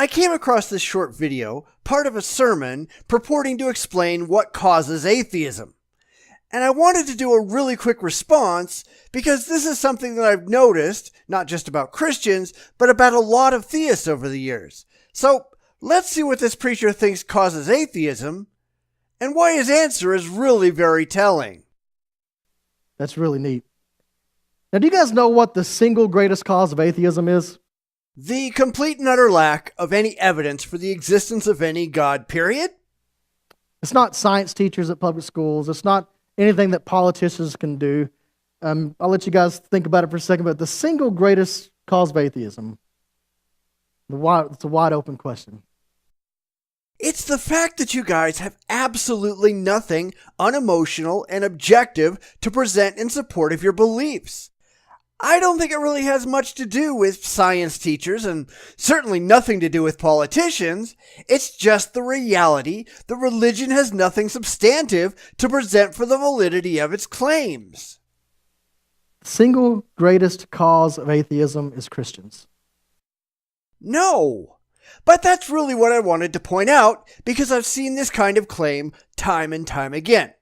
I came across this short video, part of a sermon, purporting to explain what causes atheism. And I wanted to do a really quick response because this is something that I've noticed, not just about Christians, but about a lot of theists over the years. So let's see what this preacher thinks causes atheism and why his answer is really very telling. That's really neat. Now, do you guys know what the single greatest cause of atheism is? The complete and utter lack of any evidence for the existence of any God, period. It's not science teachers at public schools. It's not anything that politicians can do. I'll let you guys think about it for a second, but the single greatest cause of atheism, it's a wide open question. It's the fact that you guys have absolutely nothing unemotional and objective to present in support of your beliefs. I don't think it really has much to do with science teachers and certainly nothing to do with politicians. It's just the reality that religion has nothing substantive to present for the validity of its claims. The single greatest cause of atheism is Christians. No, but that's really what I wanted to point out because I've seen this kind of claim time and time again.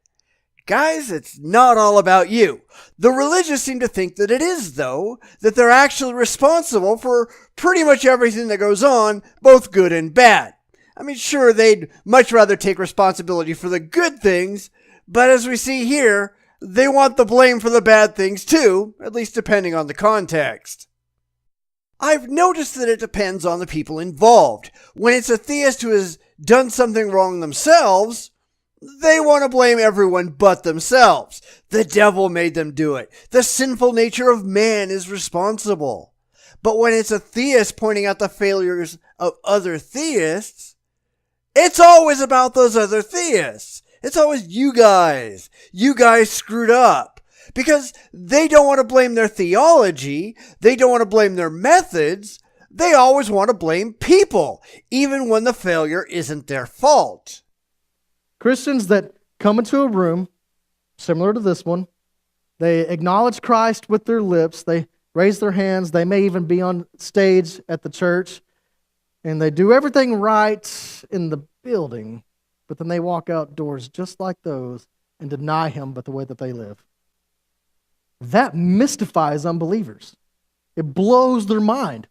Guys, it's not all about you. The religious seem to think that it is, though, that they're actually responsible for pretty much everything that goes on, both good and bad. I mean, sure, they'd much rather take responsibility for the good things, but as we see here, they want the blame for the bad things too, at least depending on the context. I've noticed that it depends on the people involved. When it's a theist who has done something wrong themselves, they want to blame everyone but themselves. The devil made them do it. The sinful nature of man is responsible. But when it's a theist pointing out the failures of other theists, it's always about those other theists. It's always you guys. You guys screwed up. Because they don't want to blame their theology. They don't want to blame their methods. They always want to blame people, even when the failure isn't their fault. Christians that come into a room, similar to this one, they acknowledge Christ with their lips, they raise their hands, they may even be on stage at the church, and they do everything right in the building, but then they walk outdoors just like those and deny Him but the way that they live. That mystifies unbelievers. It blows their mind.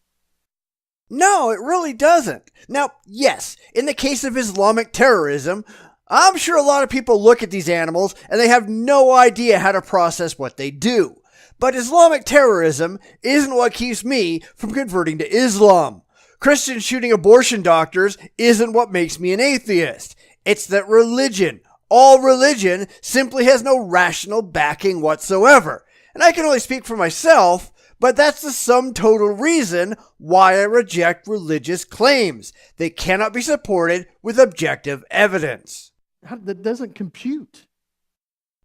No, it really doesn't. Now, yes, in the case of Islamic terrorism, I'm sure a lot of people look at these animals and they have no idea how to process what they do. But Islamic terrorism isn't what keeps me from converting to Islam. Christians shooting abortion doctors isn't what makes me an atheist. It's that religion, all religion, simply has no rational backing whatsoever. And I can only speak for myself, but that's the sum total reason why I reject religious claims. They cannot be supported with objective evidence. That doesn't compute.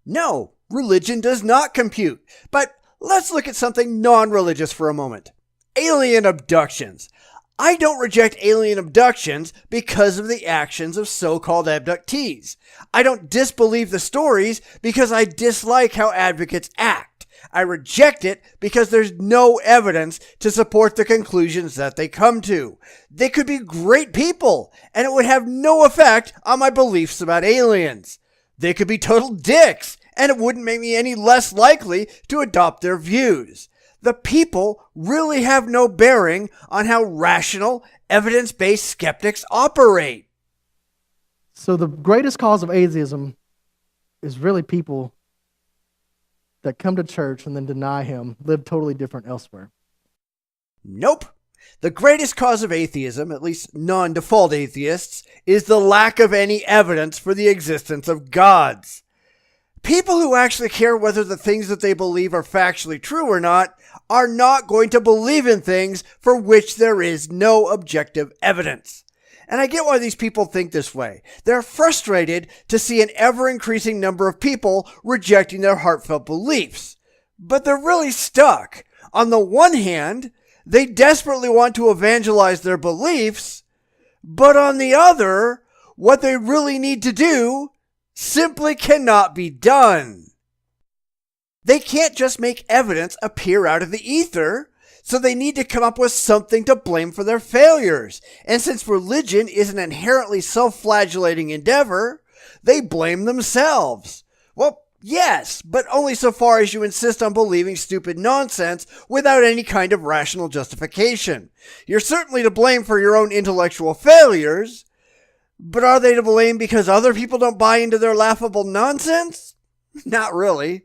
No, religion does not compute. But let's look at something non-religious for a moment. Alien abductions. I don't reject alien abductions because of the actions of so-called abductees. I don't disbelieve the stories because I dislike how advocates act. I reject it because there's no evidence to support the conclusions that they come to. They could be great people, and it would have no effect on my beliefs about aliens. They could be total dicks, and it wouldn't make me any less likely to adopt their views. The people really have no bearing on how rational, evidence-based skeptics operate. So the greatest cause of atheism is really people that come to church and then deny Him, live totally different elsewhere. Nope. The greatest cause of atheism, at least non-default atheists, is the lack of any evidence for the existence of gods. People who actually care whether the things that they believe are factually true or not are not going to believe in things for which there is no objective evidence. And I get why these people think this way. They're frustrated to see an ever-increasing number of people rejecting their heartfelt beliefs. But they're really stuck. On the one hand, they desperately want to evangelize their beliefs, but on the other, what they really need to do simply cannot be done. They can't just make evidence appear out of the ether, So they need to come up with something to blame for their failures. And since religion is an inherently self-flagellating endeavor, they blame themselves. Well, yes, but only so far as you insist on believing stupid nonsense without any kind of rational justification. You're certainly to blame for your own intellectual failures, but are they to blame because other people don't buy into their laughable nonsense? Not really.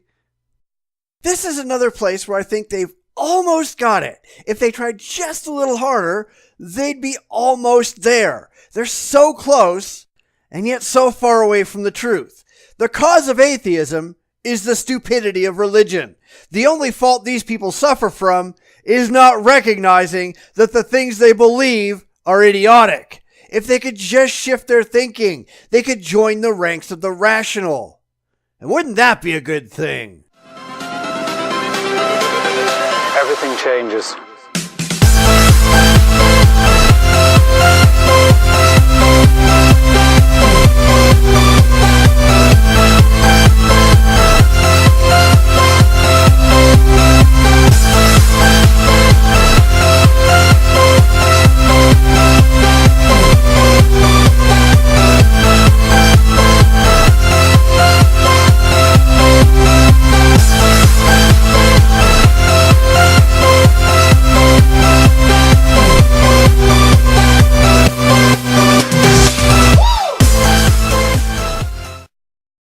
This is another place where I think they've almost got it. If they tried just a little harder, they'd be almost there. They're so close, and yet so far away from the truth. The cause of atheism is the stupidity of religion. The only fault these people suffer from is not recognizing that the things they believe are idiotic. If they could just shift their thinking, they could join the ranks of the rational. And wouldn't that be a good thing? Everything changes.